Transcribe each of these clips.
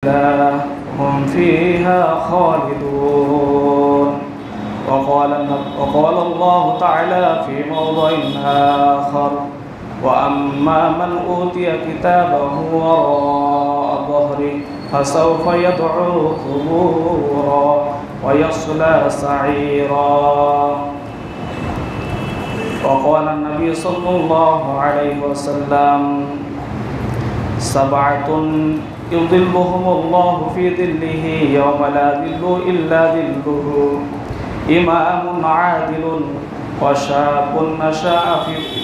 هم فيها خالدون. وقال الله تعالى في موضع آخر: وأما من أوتي كتابه وراء ظهره فسوف يدعو ثبورا ويصلى سعيرا. وقال النبي صلى الله عليه وسلم: سبعة يظلهم الله في ظله يوم لا ظل إلا ظله: إمام عادل وشاب نشأ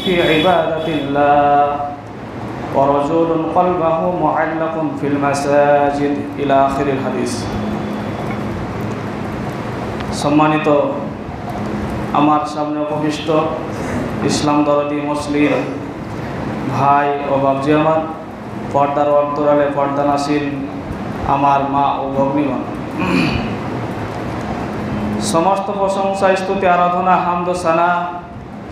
في عبادة الله ورجل قلبه معلق في المساجد إلى آخر الحديث. সম্মানিত আমার সামনে উপবিষ্ট ইসলাম দরদি মুসলিম ভাই ও বাবজি, আমার পর্দার অন্তরালে পর্দানাসীন আমার মা ও ভগ্নীগণ, সমস্ত প্রশংসা, স্তুতি, আরাধনা, হামদ ও সানা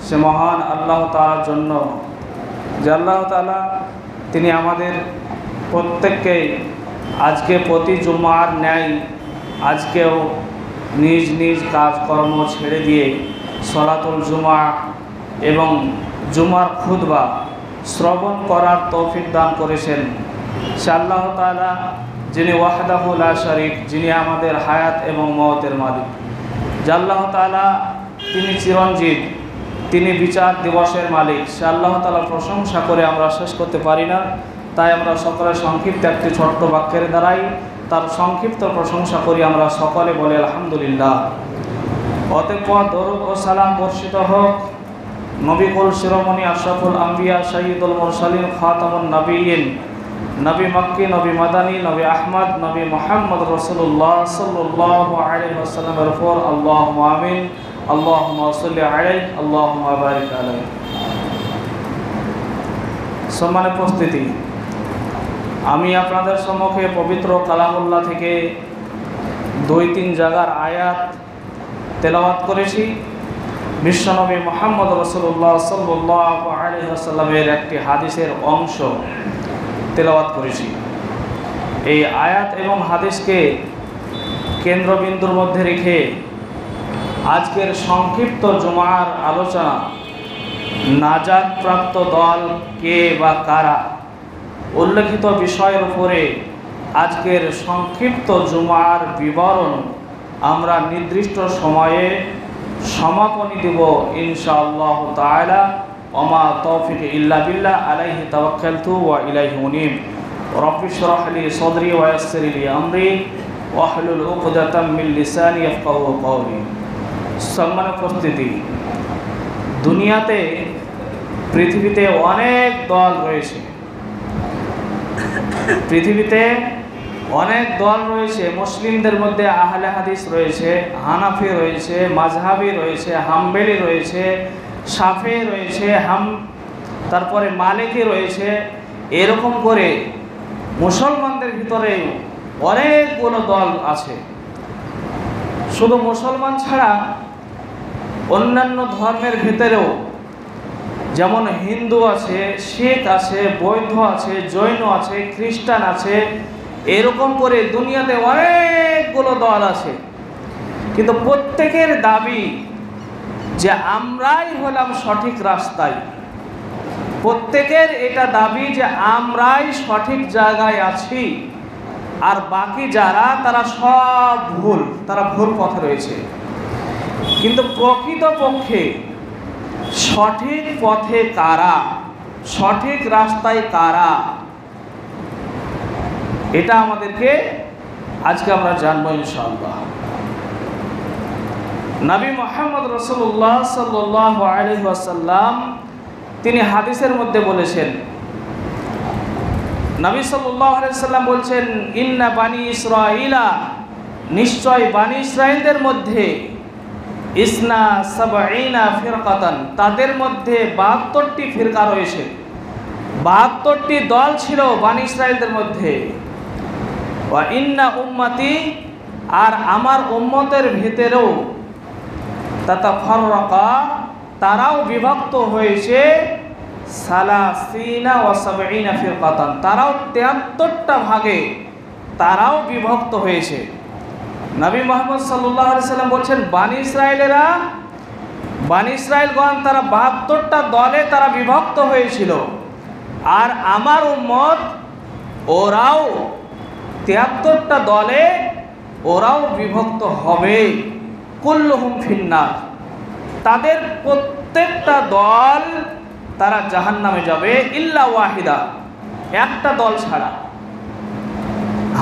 সে মহান আল্লাহ তাআলার জন্য, যে আল্লাহ তাআলা তিনি আমাদের প্রত্যেককেই আজকে প্রতি জুমার ন্যায় আজকেও নিজ নিজ কাজকর্ম ছেড়ে দিয়ে সলাতুল জুমা এবং জুমার খুতবা শ্রবণ করার তৌফিক দান করেছেন। সে আল্লাহ তাআলা যিনি ওয়াহদাহু লা শারীক, যিনি আমাদের হায়াত এবং মওতের মালিক, যে আল্লাহ তাআলা তিনি চিরঞ্জীব, তিনি বিচার দিবসের মালিক। সে আল্লাহ তাআলার প্রশংসা করে আমরা শেষ করতে পারি না, তাই আমরা সকলে সংক্ষিপ্ত একটি ছোট্ট বাক্যের দ্বারাই তার সংক্ষিপ্ত প্রশংসা করি। আমরা সকলে বলি আলহামদুলিল্লাহ। অতঃপর দরুদ ও সালাম বর্ষিত হোক নবী কুল শিরোমণি আশরাফুল আম্বিয়া সাইয়্যিদুল মুরসালিন খাতামুন নবিয়্যিন, নবী মক্কি, নবী মাদানী, নবী আহমদ, নবী মুহাম্মদ রাসূলুল্লাহ সাল্লাল্লাহু আলাইহি ওয়াসাল্লামের উপর আল্লাহুম্মা আমিন। আল্লাহুম্মা সাল্লি আলাইহি, আল্লাহুম্মা বারিক আলাইহি। সম্মানিত উপস্থিতি, আমি আপনাদের সম্মুখে পবিত্র কালামুল্লাহ থেকে 2-3 জায়গার আয়াত তেলাওয়াত করেছি। বিশ্বনবী মুহাম্মদ রাসূলুল্লাহ সাল্লাল্লাহু আলাইহি ওয়াসাল্লামের একটি হাদিসের অংশ তেলাওয়াত করেছি। এই আয়াত এবং হাদিসকে কেন্দ্রবিন্দুর মধ্যে রেখে আজকের সংক্ষিপ্ত জুমার আলোচনা, নাজাত প্রাপ্ত দল কে বা কারা, উল্লেখিত বিষয়ের উপরে আজকের সংক্ষিপ্ত জুমার বিবরণ আমরা নির্দিষ্ট সময়ে সমাপনী দেব ইনশাআল্লাহ তাআলা। ওমা তৌফিক ইল্লা বিল্লাহ, আলাইহি তাওয়াক্কালতু ওয়া ইলাইহি উনীব। রব্বি ইশরাহ লি সাদরি ওয়া ইয়াসসির লি আমরি ওয়াহলুল উকদাতাম মিন লিসানি ইয়াফকাহু কওলি। সম্মানিত উপস্থিতি, দুনিয়াতে পৃথিবীতে অনেক দল রয়েছে, পৃথিবীতে অনেক দল রয়েছে। মুসলিমদের মধ্যে আহলে হাদিস রয়েছে, হানাফি রয়েছে, মাযহাবি রয়েছে, হাম্বলি রয়েছে, শাফি রয়েছে, তারপরে মালিকি রয়েছে। এরকম করে মুসলমানদের ভিতরে অনেকগুলো দল আছে। শুধু মুসলমান ছাড়া অন্যান্য ধর্মের ভিতরেও যেমন হিন্দু আছে, শিখ আছে, বৌদ্ধ আছে, জৈন আছে, খ্রিস্টান আছে, এরকম করে দুনিয়াতে অনেকগুলো দল আছে। কিন্তু প্রত্যেকের দাবি যে আমরাই হলাম সঠিক রাস্তায়। প্রত্যেকের এটা দাবি যে আমরাই সঠিক জায়গায় আছি, আর বাকি যারা তারা সব ভুল, তারা ভুল পথে রয়েছে। কিন্তু প্রকৃতপক্ষে সঠিক পথে কারা, সঠিক রাস্তায় কারা, এটা আমাদেরকে আজকে আমরা জানবো ইনশাআল্লাহ। নবী মুহাম্মদ রাসূলুল্লাহ সাল্লাল্লাহু আলাইহি ওয়াসাল্লাম তিনি হাদিসের মধ্যে বলেছেন, নবী সাল্লাল্লাহু আলাইহি ওয়াসাল্লাম বলছেন, ইন্না বানি ইসরাঈলা, নিশ্চয় বানি ইসরাঈলদের মধ্যে ইসনা সাবঈনা ফিরকাতান, তাদের মধ্যে 72টি ফিরকা রয়েছে। 72টি দল ছিল বানি ইসরাঈলদের মধ্যে। ওয়া ইন্না উম্মতি, আর আমার উম্মতের ভিতরেও তাতাফাররাকা, তারাও বিভক্ত হয়েছে সালাসিনা ওয়া সাবঈনা ফিরকাতান, তারাও 73টা ভাগে তারাও বিভক্ত হয়েছে। নবী মুহাম্মদ সাল্লাল্লাহু আলাইহি সাল্লাম বলছেন, বানী ইসরাইলগণ তারা 72টা দলে তারা বিভক্ত হয়েছিল, আর আমার উম্মত ওরাও 73টা দলে ওরাও বিভক্ত হবে। কুল্লুহুম ফিন্নার, তাদের প্রত্যেকটা দল তারা জাহান্নামে যাবে, ইল্লা ওয়াহিদা, একটা দল ছাড়া।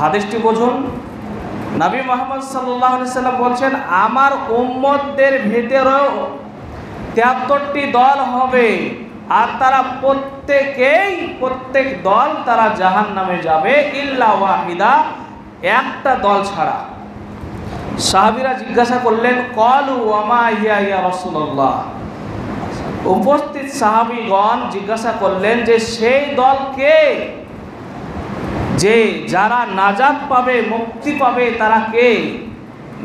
হাদিসটি বুঝুন, নবী মুহাম্মদ সাল্লাল্লাহু আলাইহি সাল্লাম বলছেন, আমার উম্মতদের ভিতরেও 73টি দল হবে, আর তারা প্রত্যেক দল তারা জাহান্নামে যাবে, ইল্লা ওয়াহিদা, একটা দল ছাড়া। সাহাবীরা জিজ্ঞাসা করলেন, ক্বালু ওয়া মা হিয়া ইয়া রাসূলুল্লাহ। উপস্থিত সাহাবীগণ জিজ্ঞাসা করলেন যে সেই দল কে, যে যারা নাজাত পাবে, মুক্তি পাবে, তারা কে?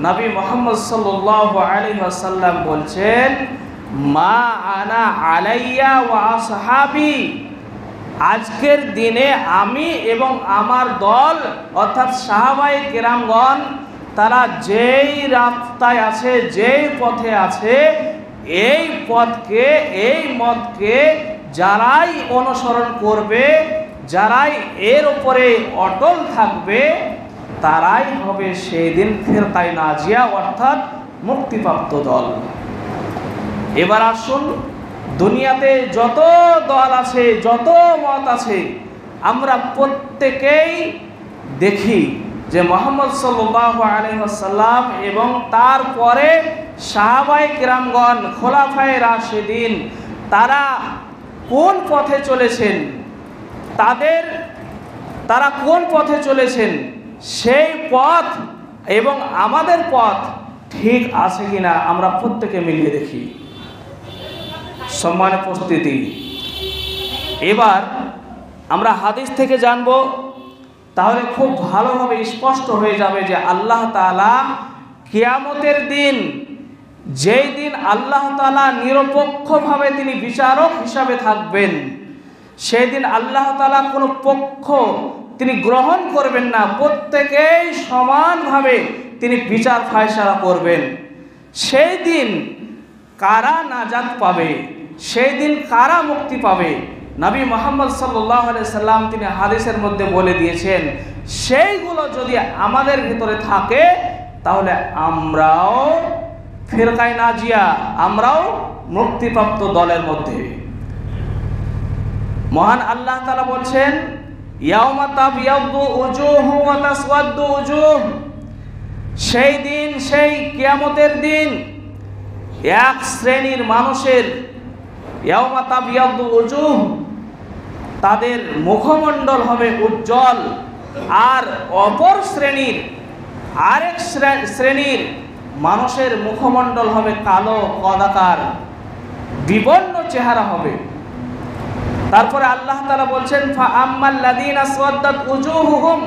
নবী মুহাম্মদ সাল্লাল্লাহু আলাইহি ওয়াসাল্লাম বলছেন, মা আনা আলাইয়া ওয়া আসহাবি, আজকের দিনে আমি এবং আমার দল অর্থাৎ সাহাবায়ে কেরামগণ তারা যেই রাস্তায় আছে, যেই পথে আছে, এই পথকে, এই মতকে যারাই অনুসরণ করবে, যারাই এর উপরে অটল থাকবে, তারাই হবে সেই দিন ফিরকায়ে নাজিয়া অর্থাৎ মুক্তিপ্রাপ্ত দল। এবার আসুন, দুনিয়াতে যত দল আছে, যত মত আছে, আমরা প্রত্যেকেই দেখি যে মুহাম্মদ সাল্লাল্লাহু আলাইহি ওয়াসাল্লাম এবং তারপরে সাহাবায়ে কিরামগণ, খোলাফায়ে রাশিদিন, তারা কোন পথে চলেছেন, তারা কোন পথে চলেছেন, সেই পথ এবং আমাদের পথ ঠিক আছে কিনা আমরা প্রত্যেকে মিলিয়ে দেখি। সম্মানিত উপস্থিতি, এবার আমরা হাদিস থেকে জানব, তাহলে খুব ভালোভাবে স্পষ্ট হয়ে যাবে যে আল্লাহ তাআলা কিয়ামতের দিন, যেই দিন আল্লাহ তাআলা নিরপেক্ষভাবে তিনি বিচারক হিসাবে থাকবেন, সেই দিন আল্লাহ তাআলা কোনো পক্ষ তিনি গ্রহণ করবেন না, প্রত্যেকেই সমানভাবে তিনি বিচার ফায়সালা করবেন। সেই দিন কারা নাজাত পাবে, সেই দিন কারা মুক্তি পাবে, নবী মুহাম্মদ সাল্লাল্লাহু আলাইহি সাল্লাম তিনি হাদিসের মধ্যে বলে দিয়েছেন, সেইগুলো যদি আমাদের ভিতরে থাকে তাহলে আমরাও ফিরকায়ে নাজিয়া, আমরাও মুক্তিপ্রাপ্ত দলের মধ্যে। মহান আল্লাহ তাআলা বলছেন, ইয়াউমা তাবিয়াদ্দু উজুহু ওয়া তাসওয়াদ্দু উজুহ, সেই দিন, সেই কিয়ামতের দিন এক শ্রেণীর মানুষের, ইয়াউমা তাবিয়াদ্দু উজুহ, তাদের মুখমণ্ডল হবে উজ্জ্বল, আর অপর শ্রেণীর, আরেক শ্রেণীর মানুষের মুখমণ্ডল হবে কালো, কদাকার, বিবর্ণ চেহারা হবে। তারপরে আল্লাহ তাআলা বলছেন, ফাআম্মাল্লাযীনা আসওয়াদ্দাত উজুহুহুম,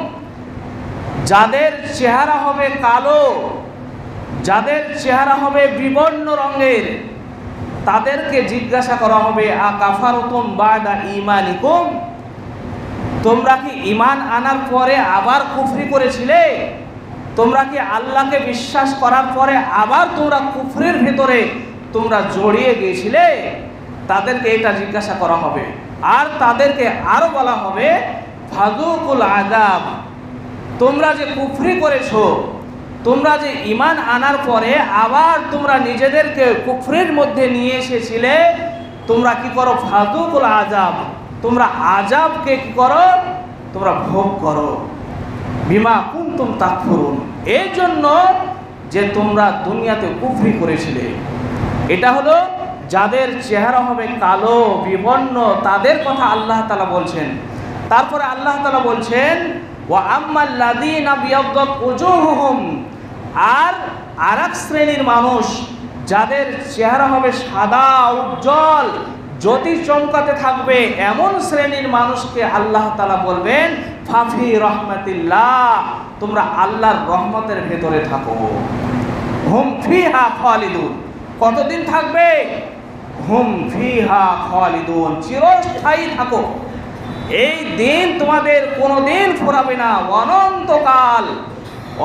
যাদের চেহারা হবে কালো, যাদের চেহারা হবে বিবর্ণ রঙের, তাদেরকে জিজ্ঞাসা করা হবে, আকাফারতুম বাদা ঈমানিকুম, তোমরা কি ঈমান আনার পরে আবার কুফরি করেছিলে? তোমরা কি আল্লাহকে বিশ্বাস করার পরে আবার তোমরা কুফরির ভিতরে তোমরা জড়িয়ে গিয়েছিলে? তাদেরকে এটা জিজ্ঞাসা করা হবে। আর তাদেরকে আরো বলা হবে, ফাযুকুল আযাব, তোমরা যে কুফরি করেছো, তোমরা যে ঈমান আনার পরে আবার তোমরা নিজেদেরকে কুফরির মধ্যে নিয়ে এসেছিলে, তোমরা কি করো? ফাযুকুল আযাব, তোমরা আযাবকে কি করো? তোমরা ভোগ করো। বিমা কুনতুম তাকফুরুন, এই জন্য যে তোমরা দুনিয়াতে কুফরি করেছিলে। এটা হলো যাদের চেহারা হবে কালো, বিবর্ণ, তাদের কথা আল্লাহ তাআলা বলছেন। তারপরে আল্লাহ তাআলা বলছেন, ওয়া আম্মাল্লাযীনা বিয়াদ্দাত উজুহুহুম, আর আরেক শ্রেণীর মানুষ যাদের চেহারা হবে সাদা, উজ্জ্বল, জ্যোতি চমকাতে থাকবে, এমন শ্রেণীর মানুষকে আল্লাহ তাআলা বলবেন, ফাফি রাহমাতিল্লাহ, তোমরা আল্লাহর রহমতের ভেতরে থাকো। হুম ফিহা খালিদুন, কতদিন থাকবে? হুম ফিহা খালিদুন, চিরস্থায়ী থাকো। এই দিন তোমাদের কোনোদিন ফুরাবে না,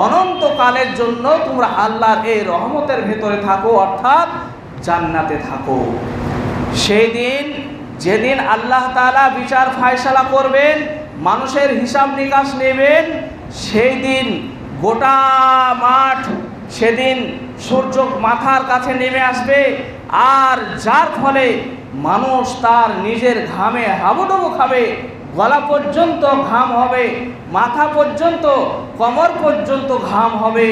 অনন্তকালের জন্য তোমরা আল্লাহর এই রহমতের ভেতরে থাকো, অর্থাৎ জান্নাতে থাকো। সেই দিন, যেদিন আল্লাহ তাআলা বিচার ফায়সালা করবেন, মানুষের হিসাব নিকাশ নেবেন, সেই দিন গোটা মাঠ সেদিন সূর্য মাথার কাছে নেমে আসবে, আর যার ফলে মানুষ তার নিজের ঘামে হাবুডুবু খাবে। গলা পর্যন্ত ঘাম হবে, মাথা পর্যন্ত, কোমর পর্যন্ত ঘাম হবে।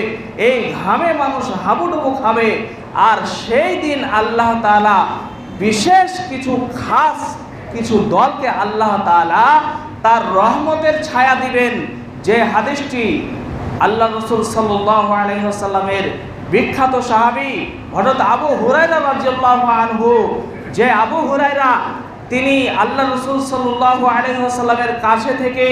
এই ঘামে মানুষ হাবুডুবু খাবে। আর সেই দিন আল্লাহ তাআলা বিশেষ কিছু দলকে আল্লাহ তাআলা তার রহমতের ছায়া দিবেন। যে হাদিসটি আল্লাহ রাসূল সাল্লাল্লাহু আলাইহি ওয়াসাল্লামের বিখ্যাত সাহাবী হযরত আবু হুরায়রা রাদিয়াল্লাহু আনহু, যে আবু হুরায়রা তিনি আল্লাহ রাসূল সাল্লাল্লাহু আলাইহি ওয়াসাল্লামের কাছে থেকে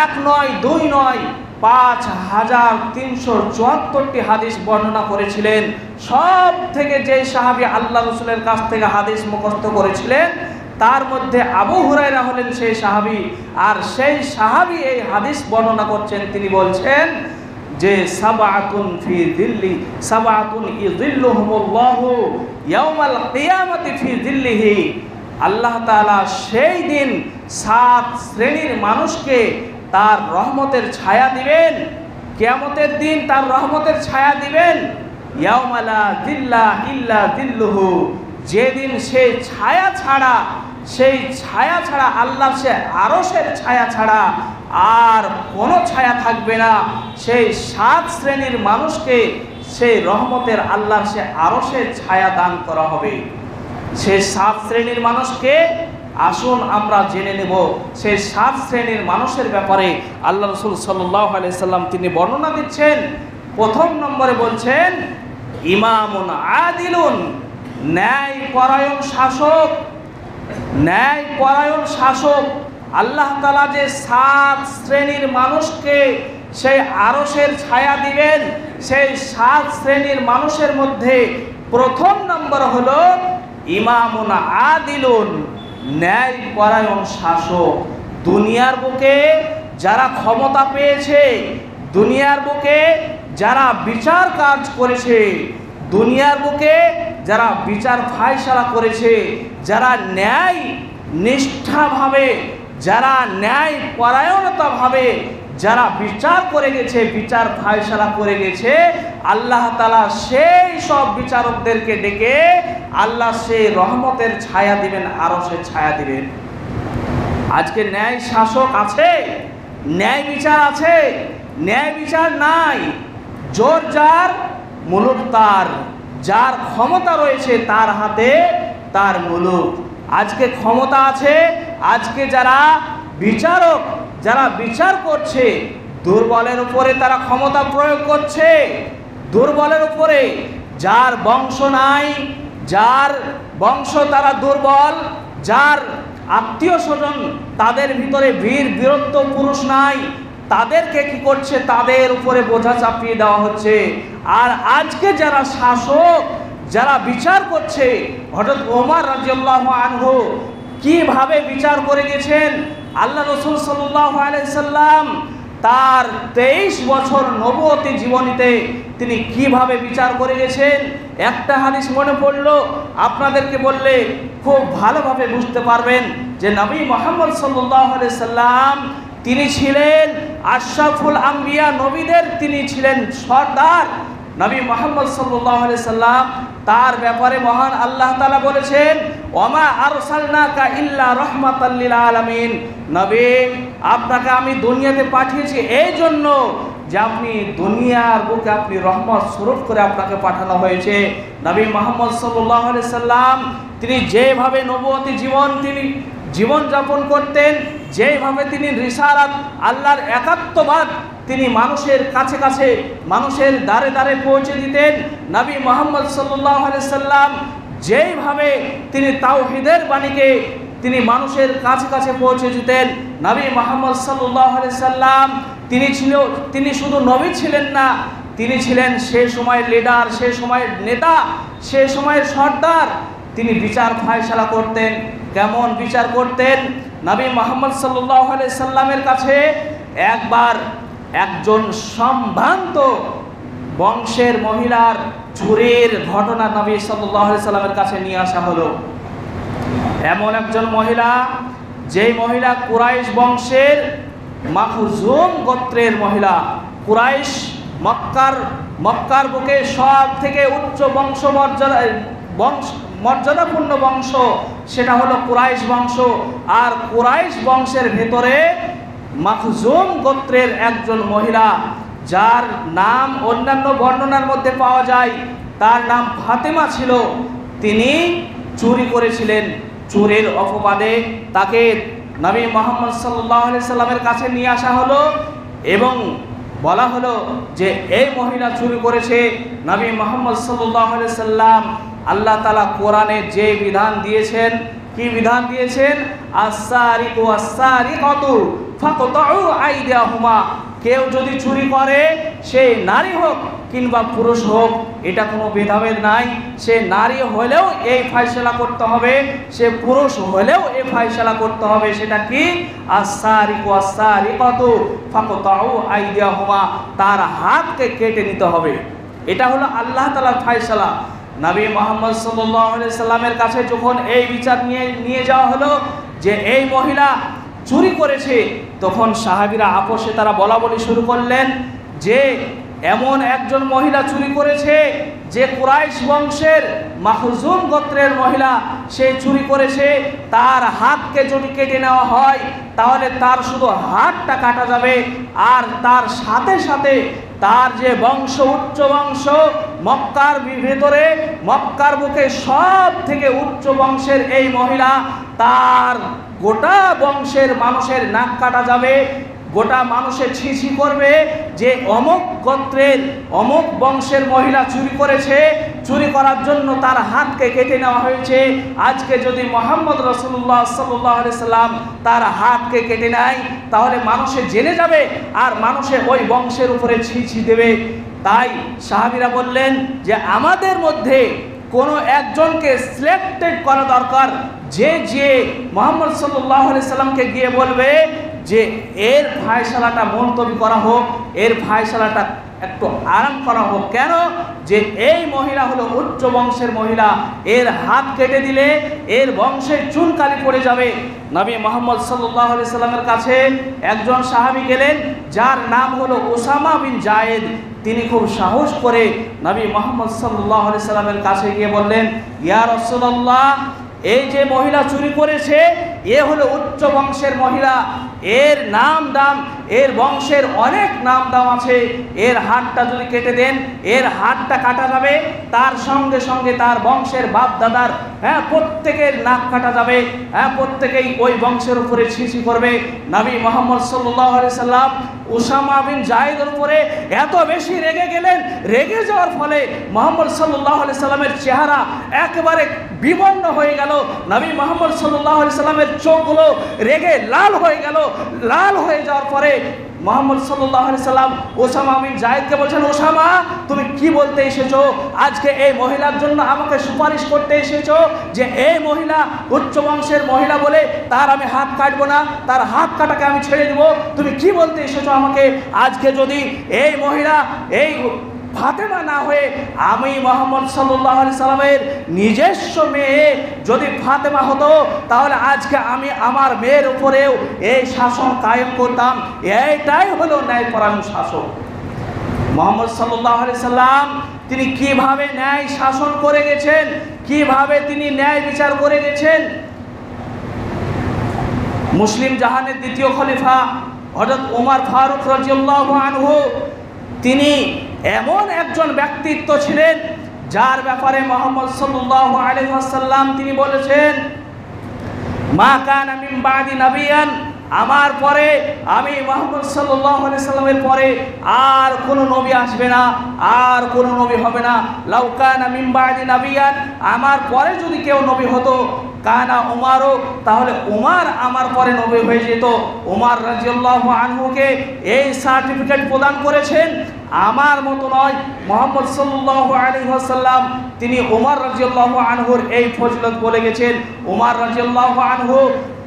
এক নয়, দুই নয়, 5374টি হাদিস বর্ণনা করেছিলেন। সব থেকে যে সাহাবী আল্লাহ রাসূলের কাছ থেকে হাদিস মুখস্থ করেছিলেন, তার মধ্যে আবু হুরায়রা হলেন সেই সাহাবী। আর সেই সাহাবী এই হাদিস বর্ণনা করছেন, তিনি বলছেন যে সাবআতুন ইযিল্লুহুমুল্লাহু ইয়াওমাল কিয়ামাতি ফি যিল্লিহি। আল্লাহ তাআলা সেই দিন 7 শ্রেণীর মানুষকে তার রহমতের ছায়া দিবেন। কিয়ামতের দিন তার রহমতের ছায়া দিবেন। ইয়াওমা লা যিল্লা ইল্লা যিল্লুহু, যেদিন সেই ছায়া ছাড়া আল্লাহ সে আরশের ছায়া ছাড়া আর কোনো ছায়া থাকবে না। সেই 7 শ্রেণীর মানুষকে সেই রহমতের আল্লাহ সে আরশের ছায়া দান করা হবে। সেই 7 শ্রেণীর মানুষকে আসুন আমরা জেনে নেব। সেই 7 শ্রেণীর মানুষের ব্যাপারে আল্লাহ রাসূল সাল্লাল্লাহু আলাইহি সাল্লাম তিনি বর্ণনা দিচ্ছেন। প্রথম নম্বরে বলছেন ইমামুন আদিলুন, ন্যায়পরায়ণ শাসক। আল্লাহ তাআলা যে 7 শ্রেণীর মানুষকে সেই আরশের ছায়া দিবেন, সেই 7 শ্রেণীর মানুষের মধ্যে প্রথম নম্বর হলো ইমামুন আদিলুন, ন্যায়পরায়ণ শাসক। দুনিয়ার বুকে যারা ক্ষমতা পেয়েছে, দুনিয়ার বুকে যারা বিচার কাজ করেছে, দুনিয়ার বুকে যারা বিচার ফায়সালা করেছে, যারা ন্যায় নিষ্ঠাভাবে, যারা ন্যায় পরায়ণতাভাবে যারা বিচার করে গেছে, বিচার ফায়সালা করে গেছে, আল্লাহ তাআলা সেই সব বিচারকদেরকে ডেকে আল্লাহ সেই রহমতের ছায়া দিবেন, আরশের ছায়া দিবেন। আজকে ন্যায় শাসক আছে, ন্যায় বিচার আছে, ন্যায় বিচার নাই। জোর যার, মুলুক তার। যার ক্ষমতা রয়েছে তার হাতে তার মুলুক। আজকে ক্ষমতা আছে, আজকে যারা বিচারক, যারা বিচার করছে, দুর্বলের উপরে তারা ক্ষমতা প্রয়োগ করছে, দুর্বলের উপরে। যার বংশ নাই, যার বংশ তারা দুর্বল, যার আত্মীয় স্বজন তাদের ভিতরে বীরত্ব পুরুষ নাই, তাদেরকে কি করছে, তাদের উপরে বোঝা চাপিয়ে দেওয়া হচ্ছে। আর আজকে যারা শাসক, যারা বিচার করছে, হযরত ওমর রাদিয়াল্লাহু আনহু কিভাবে বিচার করে গেছেন, আল্লাহ রাসূল সাল্লাল্লাহু আলাইহি সাল্লাম তার 23 বছর নবুয়তি জীবনীতে তিনি কিভাবে বিচার করে গেছেন। একটা হাদিস মনে পড়লো, আপনাদেরকে বললে খুব ভালোভাবে বুঝতে পারবেন যে নবী মুহাম্মদ সাল্লাল্লাহু আলাইহি সাল্লাম তিনি ছিলেন আশরাফুল আম্বিয়া, নবীদের তিনি ছিলেন সর্দার। নবী মুহাম্মদ সাল্লাল্লাহু আলাইহি সাল্লাম তার ব্যাপারে মহান আল্লাহ তাআলা বলেছেন ওয়ামা আরসালনাকা ইল্লা রাহমাতাল লিল আলামিন। নবী, আপনাকে আমি দুনিয়াতে পাঠিয়েছি এই জন্য যে আপনি দুনিয়ার বুকে আপনি রহমত স্বরূপ করে আপনাকে পাঠানো হয়েছে। নবী মুহাম্মদ সাল্লাল্লাহু আলাইহি সাল্লাম তিনি যেভাবে নবুয়তি জীবন যাপন করতেন, যেভাবে তিনি রিসালাত, আল্লাহর একাত্মবাদ তিনি মানুষের কাছে কাছে, মানুষের দ্বারে দ্বারে পৌঁছে দিতেন। নবী মুহাম্মদ সাল্লাল্লাহু আলাইহি সাল্লাম যেইভাবে তিনি তাওহীদের বাণীকে তিনি মানুষের কাছে কাছে পৌঁছে দিতেন। নবী মুহাম্মদ সাল্লাল্লাহু আলাইহি সাল্লাম তিনি শুধু নবী ছিলেন না, তিনি ছিলেন সে সময়ের লিডার, সে সময়ের নেতা, সে সময়ের সর্দার। তিনি বিচার ফায়সালা করতেন। কেমন বিচার করতেন? নবী মুহাম্মদ সাল্লাল্লাহু আলাইহি সাল্লামের কাছে একবার একজন সম্ভ্রান্ত বংশের মহিলার চুরির ঘটনা নবী সাল্লাল্লাহু আলাইহি সাল্লামের কাছে নিয়ে আসা হলো। এমন একজন মহিলা, যেই মহিলা কুরাইশ বংশের মাখজুম গোত্রের মহিলা। কুরাইশ মক্কার বুকে সব থেকে উচ্চ মর্যাদাপূর্ণ বংশ, সেটা হলো কুরাইশ বংশ। আর কুরাইশ বংশের ভেতরে মাখজুম গোত্রের একজন মহিলা, যার নাম অন্যান্য বর্ণনার মধ্যে পাওয়া যায়, তার নাম ফাতেমা ছিল। তিনি চুরি করেছিলেন। চুরির অপবাদে তাকে নবী মুহাম্মদ সাল্লাল্লাহু আলাইহি সাল্লামের কাছে নিয়ে আসা হলো এবং বলা হলো যে এই মহিলা চুরি করেছে। নবী মুহাম্মদ সাল্লাল্লাহু আলাইহি সাল্লাম আল্লাহ তাআলা কোরআনে যে বিধান দিয়েছেন, কি বিধান দিয়েছেন? আস-সারিকু ওয়াস-সারিকাতু ফাকতাউ আইদিয়াহুমা। কেউ যদি চুরি করে, সে নারী হোক কিংবা পুরুষ হোক, এটা কোনো ভেদাভেদ নাই। সে নারী হলেও এই ফয়সালা করতে হবে, সে পুরুষ হলেও এই ফয়সালা করতে হবে। সেটা কি? আস-সারিকু ওয়াস-সারিকাতু ফাকতাউ আইদিয়াহুমা, তার হাতকে কেটে নিতে হবে। এটা হলো আল্লাহ তাআলার ফয়সালা। নবী মুহাম্মদ সাল্লাল্লাহু আলাইহি সাল্লামের কাছে যখন এই বিচার নিয়ে যাওয়া হলো যে এই মহিলা চুরি করেছে, তখন সাহাবীরা আপোষে তারা বলা বলি শুরু করলেন যে এমন একজন মহিলা চুরি করেছে যে কুরাইশ বংশের মাখজুম গোত্রের মহিলা, সে চুরি করেছে। তার হাতকে যদি কেটে নেওয়া হয় তাহলে তার শুধু হাতটা কাটা যাবে, আর তার সাথে সাথে তার যে বংশ, উচ্চ বংশ, মক্কার ভেতরে মক্কার বুকে সব থেকে উচ্চ বংশের এই মহিলা, তার গোটা বংশের মানুষের নাক কাটা যাবে। গোটা মানুষের ছিছি করবে যে অমুক গোত্রের অমুক বংশের মহিলা চুরি করেছে, চুরি করার জন্য তার হাতকে কেটে নেওয়া হয়েছে। আজকে যদি মুহাম্মদ রাসূলুল্লাহ সাল্লাল্লাহু আলাইহি সাল্লাম তার হাতকে কেটে নেয়, তাহলে মানুষে জেনে যাবে আর মানুষে ওই বংশের উপরে ছিছি দেবে। তাই সাহাবীরা বললেন যে আমাদের মধ্যে কোনো একজনকে সিলেক্টেড করা দরকার, যে মুহাম্মদ সাল্লাল্লাহু আলাইহি সাল্লামকে গিয়ে বলবে যে এর ফয়সালাটা মুলতবি করা হোক, এর ফয়সালাটা একটু আরাম করা হোক। কেন? যে এই মহিলা হলো উচ্চ বংশের মহিলা, এর হাত কেটে দিলে এর বংশে চুনকালি পড়ে যাবে। নবী মুহাম্মদ সাল্লাল্লাহু আলাইহি সাল্লামের কাছে একজন সাহাবী গেলেন, যার নাম হলো উসামা বিন জায়েদ। তিনি খুব সাহস করে নবী মুহাম্মদ সাল্লাল্লাহু আলাইহি সাল্লামের কাছে গিয়ে বললেন, ইয়া রাসূলুল্লাহ, এই যে মহিলা চুরি করেছে এ হলো উচ্চ বংশের মহিলা, এর নাম দাম, এর বংশের অনেক নাম দাম আছে। এর হাতটা যদি কেটে দেন, এর হাতটা কাটা যাবে, তার সঙ্গে সঙ্গে তার বংশের বাপ দাদার প্রত্যেকের নাক কাটা যাবে, প্রত্যেকেই ওই বংশের উপরে ছিছি করবে। নবী মুহাম্মদ সাল্লাল্লাহু আলাইহি সাল্লাম উসামা বিন জায়েদের উপরে এত বেশি রেগে গেলেন, রেগে যাওয়ার ফলে মুহাম্মদ সাল্লাল্লাহু আলাইহি সাল্লামের চেহারা একেবারে বিবর্ণ হয়ে গেল। নবী মুহাম্মদ সাল্লাল্লাহু আলাইহি সাল্লামের চোখগুলো রেগে লাল হয়ে গেল। লাল হয়ে যাওয়ার পরে মুহাম্মদ সাল্লাল্লাহু আলাইহি সাল্লাম উসামা বিন জায়েদকে বলছেন, উসামা, তুমি কি বলতে এসেছো? আজকে এই মহিলার জন্য আমাকে সুপারিশ করতে এসেছো যে এই মহিলা উচ্চ বংশের মহিলা বলে তার আমি হাত কাটবো না, তার হাত কাটাকে আমি ছেড়ে দেবো? তুমি কি বলতে এসেছো আমাকে? আজকে যদি এই মহিলা এই ফাতেমা না হয়ে আমি মুহাম্মদ সাল্লাল্লাহু আলাইহি সাল্লামের নিজস্ব মেয়ে যদি ফাতেমা হতো, তাহলে আজকে আমি আমার মেয়ের উপরেও এই শাসন কায়েম করতাম। এইটাই হলো ন্যায়পরায়ণ শাসক। মুহাম্মদ সাল্লাল্লাহু আলাইহি সাল্লাম তিনি কিভাবে ন্যায় শাসন করে গেছেন, কিভাবে তিনি ন্যায় বিচার করে গেছেন। মুসলিম জাহানের দ্বিতীয় খলিফা হযরত ওমর ফারুক রাদিয়াল্লাহু আনহু, তিনি এমন একজন ব্যক্তিত্ব ছিলেন যার ব্যাপারে মুহাম্মদ সাল্লাল্লাহু আলাইহি ওয়াসাল্লাম তিনি বলেছেন, মা কানা মিন বাদি নাবিয়ান, আমার পরে আমি মুহাম্মদ সাল্লাল্লাহু আলাইহি সাল্লামের পরে আর কোনো নবী আসবে না, আর কোনো নবী হবে না। লাউ কানা মিন বাদি নাবিয়ান, আমার পরে যদি কেউ নবী হতো, কানা উমারও, তাহলে উমার আমার পরে নবী হয়ে যেত। উমার রাদিয়াল্লাহু আনহুকে এই সার্টিফিকেট প্রদান করেছেন। আমার মতো নয়, মুহাম্মদ সাল্লাল্লাহু আলাইহি ওয়াসাল্লাম তিনি উমর রাদিয়াল্লাহু আনহুর এই ফজিলত বলে গেছেন। উমর রাদিয়াল্লাহু আনহু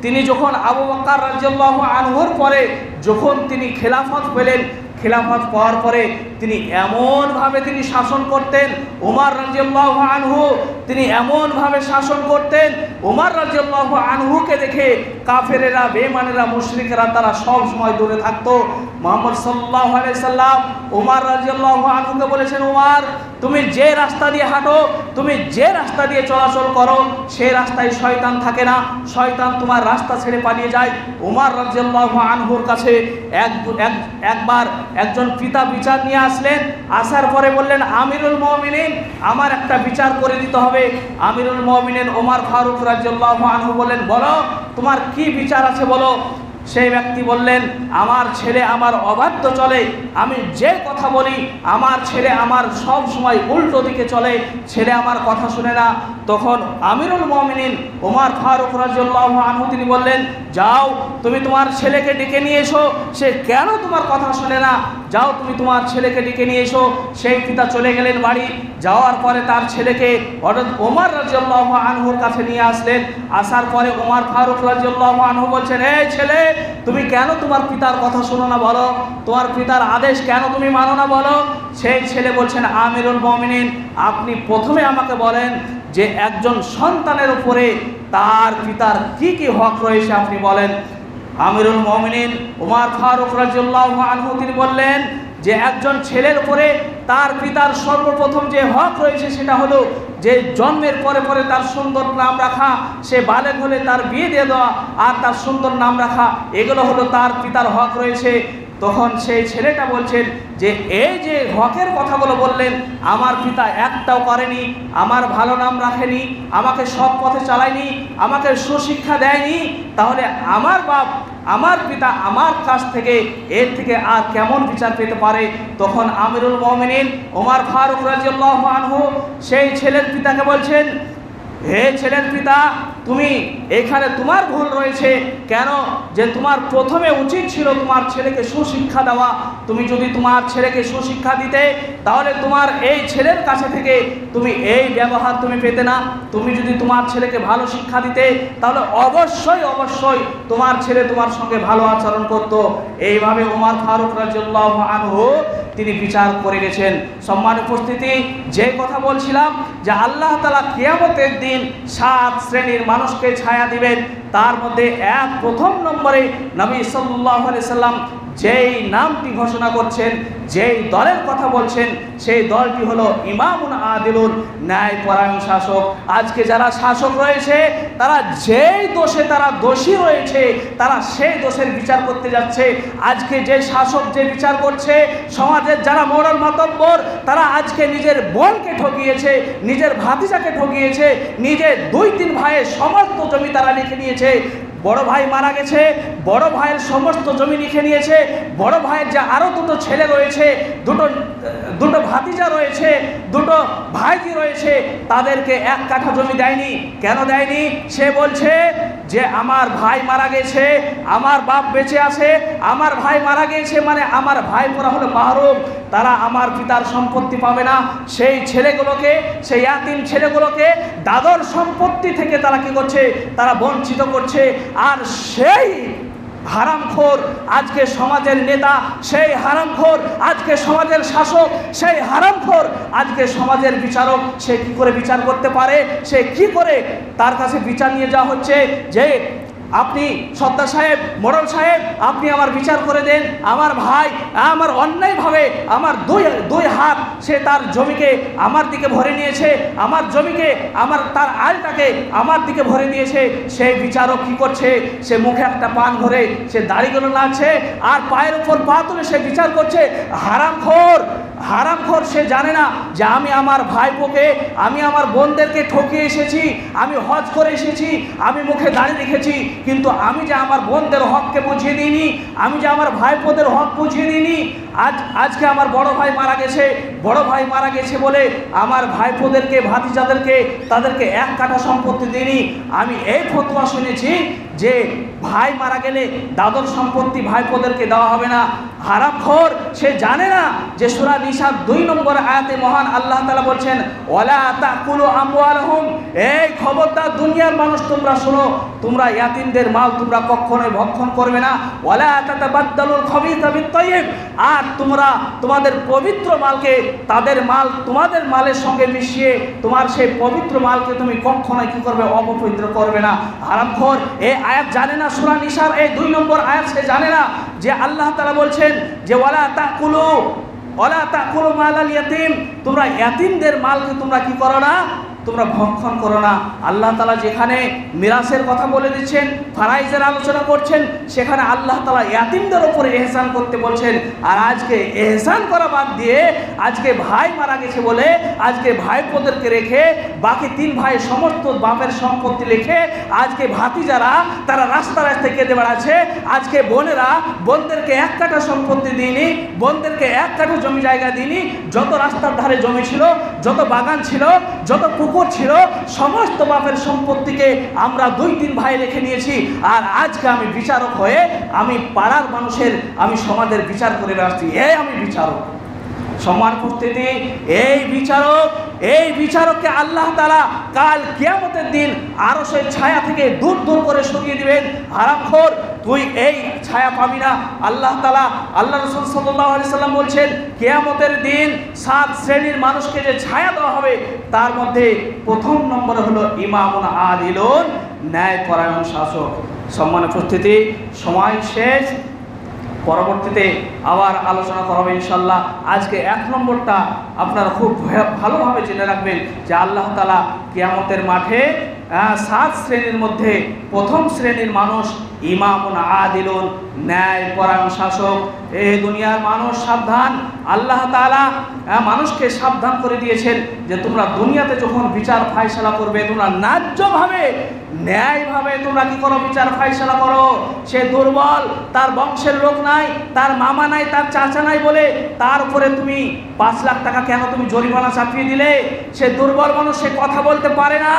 তিনি যখন আবু বকর রাদিয়াল্লাহু আনহুর পরে যখন তিনি খেলাফত পেলেন, খেলাফত পাওয়ার পরে তিনি এমনভাবে তিনি শাসন করতেন, ওমর রাদিয়াল্লাহু আনহু তিনি এমনভাবে শাসন করতেন, ওমর রাদিয়াল্লাহু আনহুকে দেখে কাফেরেরা, বেঈমানেরা, মুশরিকরা তারা সব সময় দূরে থাকতো। মুহাম্মদ সাল্লাল্লাহু আলাইহি সাল্লাম ওমর রাদিয়াল্লাহু আনহুকে বলেছেন, ওমর তুমি যে রাস্তা দিয়ে হাঁটো, তুমি যে রাস্তা দিয়ে চলাচল করো, সেই রাস্তায় শয়তান থাকে না, শয়তান তোমার রাস্তা ছেড়ে পালিয়ে যায়। ওমর রাদিয়াল্লাহু আনহুর কাছে একবার একজন পিতা বিচার নিয়ে আসলেন, আসার পরে বললেন, আমিরুল মুমিনিন আমার একটা বিচার করে দিতে হবে। আমিরুল মুমিনিন ওমর ফারুক রাদিয়াল্লাহু আনহু বললেন, বলো তোমার কি বিচার আছে বলো। সেই ব্যক্তি বললেন, আমার ছেলে আমার অবাধ্য চলে, আমি যে কথা বলি আমার ছেলে আমার সব সময় উল্টো দিকে চলে, ছেলে আমার কথা শুনে না। তখন আমিরুল মুমিনিন ওমর ফারুক রাদিয়াল্লাহু আনহু তিনি বললেন, যাও তুমি তোমার ছেলেকে ডেকে নিয়ে এসো, সে কেন তোমার কথা শুনে না, যাও তুমি তোমার ছেলেকে ডেকে নিয়ে এসো। সেই পিতা চলে গেলেন বাড়ি, যাওয়ার পরে তার ছেলেকে ওমর রাদিয়াল্লাহু আনহুর কাছে নিয়ে আসলেন। আসার পরে ওমর ফারুক রাদিয়াল্লাহু আনহু বলছেন, এই ছেলে তুমি কেন তোমার পিতার কথা শোনো না বলো, তোমার পিতার আদেশ কেন তুমি মানো না বলো। সেই ছেলে বলছেন, আমিরুল মুমিনিন আপনি প্রথমে আমাকে বলেন যে একজন সন্তানের উপরে তার পিতার কি কি হক রয়েছে আপনি বলেন। আমিরুল মুমিনিন ওমর ফারুক রাদিয়াল্লাহু আনহু তিনি বললেন যে একজন ছেলের উপরে তার পিতার সর্বপ্রথম যে হক রয়েছে সেটা হলো যে জন্মের পরে পরে তার সুন্দর নাম রাখা, সে বালেগ হলে তার বিয়ে দিয়ে দেওয়া আর তার সুন্দর নাম রাখা, এগুলো হলো তার পিতার হক রয়েছে। তখন সেই ছেলেটা বলছেন যে এই যে হকের কথাগুলো বললেন আমার পিতা একটাও করেনি, আমার ভালো নাম রাখেনি, আমাকে সৎ পথে চালায়নি, আমাকে সুশিক্ষা দেয়নি, তাহলে আমার বাপ আমার পিতা আমার কাছ থেকে এর থেকে আর কেমন বিচার পেতে পারে। তখন আমিরুল মুমিনিন ওমর ফারুক রাদিয়াল্লাহু আনহু সেই ছেলের পিতাকে বলছেন, হে ছেলের পিতা তুমি এখানে তোমার ভুল রয়েছে। কেন? যে তোমার প্রথমে উচিত ছিল তোমার ছেলেকে সুশিক্ষা দেওয়া। তুমি যদি তোমার ছেলেকে সুশিক্ষা দিতে তাহলে তোমার এই ছেলের কাছে থেকে তুমি এই ব্যবহার তুমি পেতে না। তুমি যদি তোমার ছেলেকে ভালো শিক্ষা দিতে তাহলে অবশ্যই অবশ্যই তোমার ছেলে তোমার সঙ্গে ভালো আচরণ করত। এইভাবে ওমর ফারুক রাদিয়াল্লাহু আনহু তিনি বিচার করে গেছেন। সম্মানিত উপস্থিতি, যে কথা বলছিলাম যে আল্লাহ তাআলা কিয়ামতের দিন 7 শ্রেণীর মানুষকে ছায়া দিবেন, তার মধ্যে প্রথম নম্বরে নবী সাল্লাল্লাহু আলাইহি সাল্লাম যেই নামটি ঘোষণা করছেন, যেই দলের কথা বলছেন, সেই দলটি হলো ইমামুন আদিলুন, ন্যায়পরায়ণ শাসক। আজকে যারা শাসক রয়েছে তারা যেই দোষে তারা দোষী রয়েছে তারা সেই দোষের বিচার করতে যাচ্ছে। আজকে যে শাসক যে বিচার করছে, সমাজের যারা মোড়ল মাতব্বর তারা আজকে নিজের বোনকে ঠকিয়েছে, নিজের ভাতিজাকে ঠকিয়েছে, নিজের 2-3 ভাইয়ের সমস্ত জমি তারা লিখে নিয়েছে। বড় ভাই মারা গেছে, বড় ভাইয়ের সমস্ত জমি লিখে নিয়েছে। বড় ভাইয়ের যে আরও 2 ছেলে রয়েছে, দুটো ভাতিজা রয়েছে, 2 ভাইজি রয়েছে, তাদেরকে 1 কাঠা জমি দেয়নি। কেন দেয়নি? সে বলছে যে আমার ভাই মারা গেছে, আমার বাপ বেঁচে আছে, আমার ভাই মারা গেছে মানে আমার ভাই পরা হলো মাহরুম, তারা আমার পিতার সম্পত্তি পাবে না। সেই ছেলেগুলোকে, সেই ইয়াতিম ছেলেগুলোকে দাদর সম্পত্তি থেকে তারা কি করছে? তারা বঞ্চিত করছে। আর সেই হারামখোর আজকে সমাজের নেতা, সেই হারামখোর আজকে সমাজের শাসক, সেই হারামখোর আজকে সমাজের বিচারক, সে কি করে বিচার করতে পারে? সে কি করে তার কাছে বিচার নিয়ে যাওয়া হচ্ছে যে আপনি সত্তা সাহেব, মোড়ল সাহেব, আপনি আমার বিচার করে দেন, আমার ভাই আমার অন্যায়ভাবে আমার দুই হাত সে তার জমিকে আমার দিকে ভরে নিয়েছে, আমার জমিকে তার আলটাকে আমার দিকে ভরে দিয়েছে। সেই বিচারক কি করছে? সে মুখে একটা পান ভরে সে দাড়িগুলো নাড়ছে আর পায়ের উপর পা তুলে সে বিচার করছে। হারামখোর সে জানে না যে আমি আমার ভাইপোকে, আমি আমার বোনদেরকে ঠকিয়ে এসেছি, আমি হজ করে এসেছি, আমি মুখে দাড়ি রেখেছি, কিন্তু আমি যে আমার বোনদের হককে বুঝিয়ে দিইনি, আমি যে আমার ভাইপোদের হক বুঝিয়ে দিইনি। আজকে আমার বড় ভাই মারা গেছে বলে আমার ভাইপোদেরকে, ভাতিজাদেরকে তাদেরকে 1 কাঠা সম্পত্তি দিইনি। আমি এই ফতোয়া শুনেছি যে ভাই মারা গেলে দাদর সম্পত্তি ভাইপোদেরকে দেওয়া হবে না। হারামখোর সে জানে না যে সূরা নিসার 2 নম্বর আয়াতে মহান আল্লাহ তাআলা বলছেন ওয়ালা তাকুলু আমওয়ালাহুম, এই খবরদার দুনিয়ার মানুষ তোমরা শোনো, তোমরা ইয়াতিমদের মাল তোমরা কখনোই ভক্ষণ করবে না। ওয়ালা তাতাবাদদালুল খাবিথা বিত-তাইয়্যিব, আর তোমরা তোমাদের পবিত্র মালকে তাদের মাল তোমাদের মালের সঙ্গে মিশিয়ে তোমার সেই পবিত্র মালকে তুমি কখনোই কি করবে, অপবিত্র করবে না। হারামখোর এই আয়াত জানে না, সূরা নিসার এই 2 নম্বর আয়াত সে জানে না যে আল্লাহ তাআলা বলছেন যে ওয়ালা তাকুলু মালাল ইয়াতীম, তোমরা ইয়াতীমদের মালকে তোমরা কি করো না, তোমরা ভক্ষণ করো না। আল্লাহ তাআলা যেখানে মিরাসের কথা বলে দিচ্ছেন, ফারাইজের আলোচনা করছেন, সেখানে আল্লাহ তাআলা ইয়াতীমদের উপরে ইহসান করতে বলছেন। আর আজকে ইহসান করা বাদ দিয়ে আজকে ভাই মারা গেছে বলে আজকে ভাইপোদেরকে রেখে বাকি 3 ভাই সমস্ত বাপের সম্পত্তি রেখে আজকে ভাতিজারা তারা রাস্তায় কেঁদে বেড়াচ্ছে। আজকে বোনেরা বোনদেরকে 1 কাঠা সম্পত্তি দিইনি, বোনদেরকে 1 কাঠা জমি জায়গা দিইনি। যত রাস্তার ধারে জমি ছিল, যত বাগান ছিল, যত পুকুর ছিল, সমস্ত বাপের সম্পত্তিকে আমরা 2-3 ভাই রেখে নিয়েছি। আর আজকে আমি বিচারক হয়ে আমি পাড়ার মানুষের, আমি সমাজের বিচার করে আসছি। আমি বিচারক। সম্মান উপস্থিতি, এই বিচারককে আল্লাহ তাআলা কাল কিয়ামতের দিন আরশের ছায়া থেকে দূর দূর করে সরিয়ে দিবেন। হারামখোর, তুই এই ছায়া পাবি না। আল্লাহ তাআলা, আল্লাহ রাসূল সাল্লাল্লাহু আলাইহি সাল্লাম বলছেন কিয়ামতের দিন 7 শ্রেণীর মানুষকে যে ছায়া দেওয়া হবে তার মধ্যে প্রথম নম্বরে হলো ইমামুন আদিলুন, ন্যায়পরায়ণ শাসক। সম্মান উপস্থিতি, সময় শেষ, পরবর্তীতে আবার আলোচনা করা হবে ইনশাআল্লাহ। আজকে 1 নম্বরটা আপনারা খুব ভালোভাবে জেনে রাখবেন যে আল্লাহ তাআলা কিয়ামতের মাঠে 7 শ্রেণীর মধ্যে প্রথম শ্রেণীর মানুষ ইমামুন আদিলুন, ন্যায়পরায়ণ শাসক। এই দুনিয়ার মানুষ সাবধান, আল্লাহ তাআলা মানুষকে সাবধান করে দিয়েছেন যে তোমরা দুনিয়াতে যখন বিচার ফায়সালা করবে তোমরা ন্যায্যভাবে ন্যায়ভাবে তোমরা কি করো, বিচার ফায়সালা করো। সে দুর্বল, তার বংশের লোক নাই, তার মামা নাই, তার চাচা নাই বলে তার উপরে তুমি 5 লাখ টাকা কেন তুমি জরিমানা চাপিয়ে দিলে? সে দুর্বল মানুষ, সে কথা বলতে পারে না,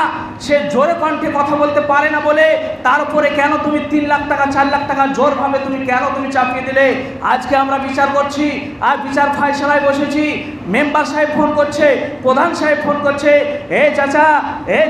সে জোরে কণ্ঠে কথা বলতে পারে না বলে তার উপরে কেন তুমি 3 লাখ টাকা 4 লাখ টাকা জোরভাবে তুমি কেন তুমি চাপিয়ে দিলে? আজকে আমরা বিচার করছি আর বিচার ফায়সালায় বসেছি। মেম্বার সাহেব ফোন করছে, প্রধান সাহেব ফোন করছে, এ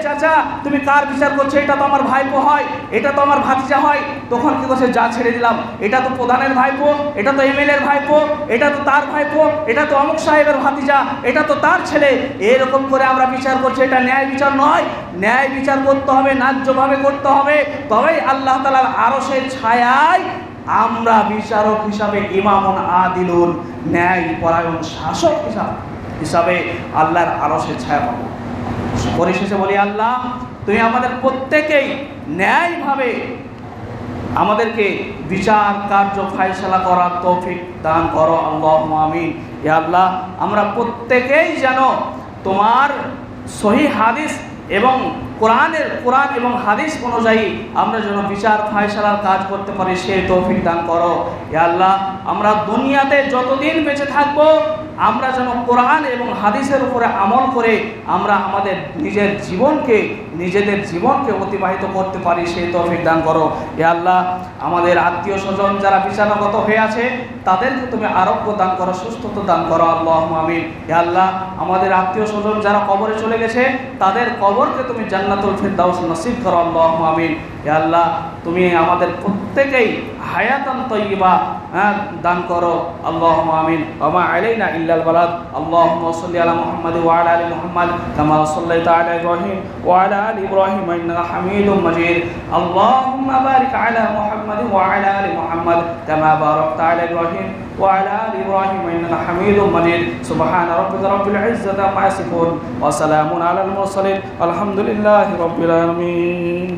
চাচা তুমি কার বিচার করছো? এটা তো আমার ভাইপো হয়, এটা তো আমার ভাতিজা হয়। তখন কি করছে, যা ছেড়ে দিলাম, এটা তো প্রধানের ভাইপো, এটা তো এমএলএর ভাইপো, এটা তো তার ভাইপো, এটা তো অমুক সাহেবের ভাতিজা, এটা তো তার ছেলে। এরকম করে আমরা বিচার করছি, এটা ন্যায় বিচার নয়। ন্যায় বিচার করতে হবে, ন্যায্যভাবে করতে হবে, তবেই আল্লাহ তাআলার আরশের ছায়ায় আমরা বিচারক হিসাবে ইমামুন আদিলুন, ন্যায়পরায়ণ শাসক হিসাবে আল্লাহর আরশের ছায়া পাবো। পরিশেষে বলি, আল্লাহ তুমি আমাদের প্রত্যেকেই ন্যায়ভাবে আমাদেরকে বিচার কার্য ফায়সালা করার তৌফিক দান করো। আল্লাহুম্মা আমিন। ইয়া আল্লাহ, আমরা প্রত্যেকেই যেন তোমার সহিহ হাদিস এবং কোরআন এবং হাদিস অনুযায়ী আমরা যেন বিচার ফায়সালার কাজ করতে পারি, সেই তৌফিক দান করো। ইয়া আল্লাহ, আমরা দুনিয়াতে যতদিন বেঁচে থাকব আমরা যেন কোরআন এবং হাদিসের উপরে আমল করে আমরা আমাদের নিজেদের জীবনকে অতিবাহিত করতে পারি, সেই তৌফিক দান করো। ইয়া আল্লাহ, আমাদের আত্মীয় স্বজন যারা বিছানাগত হয়ে আছে তাদেরকে তুমি আরোগ্য দান করো, সুস্থতা দান করো। আল্লাহুম্মা আমিন। ইয়া আল্লাহ, আমাদের আত্মীয় স্বজন যারা কবরে চলে গেছে তাদের কবরকে তুমি জান্নাতুল ফিরদাউস নসিব করো। আল্লাহুম্মা আমিন। ইয়া আল্লাহ, তুমি আমাদের প্রত্যেকেই হায়াতান তাইয়্যিবা দান করো। আল্লাহুম্মা আমিন। ওয়া মা আলাইনা ইল্লাল বালাগ। আল্লাহুম্মা সাল্লি আলা মুহাম্মাদ ওয়া আলা আলি মুহাম্মাদ কামা সাল্লাইতা আলা ইব্রাহিম ওয়া আলা আলি ইব্রাহিম ইন্নাকা হামিদুম মাজিদ। আল্লাহুম্মা বারিক আলা মুহাম্মাদ ওয়া আলা আলি মুহাম্মাদ কামা বারাকতা আলা ইব্রাহিম ওয়া আলা আলি ইব্রাহিম ইন্নাকা হামিদুম মাজিদ। সুবহানা রাব্বিকা রাব্বিল ইজ্জাতি আম্মা ইয়াসিফুন ওয়া সালামুন আলাল মুরসালিন আলহামদুলিল্লাহি রাব্বিল আলামিন।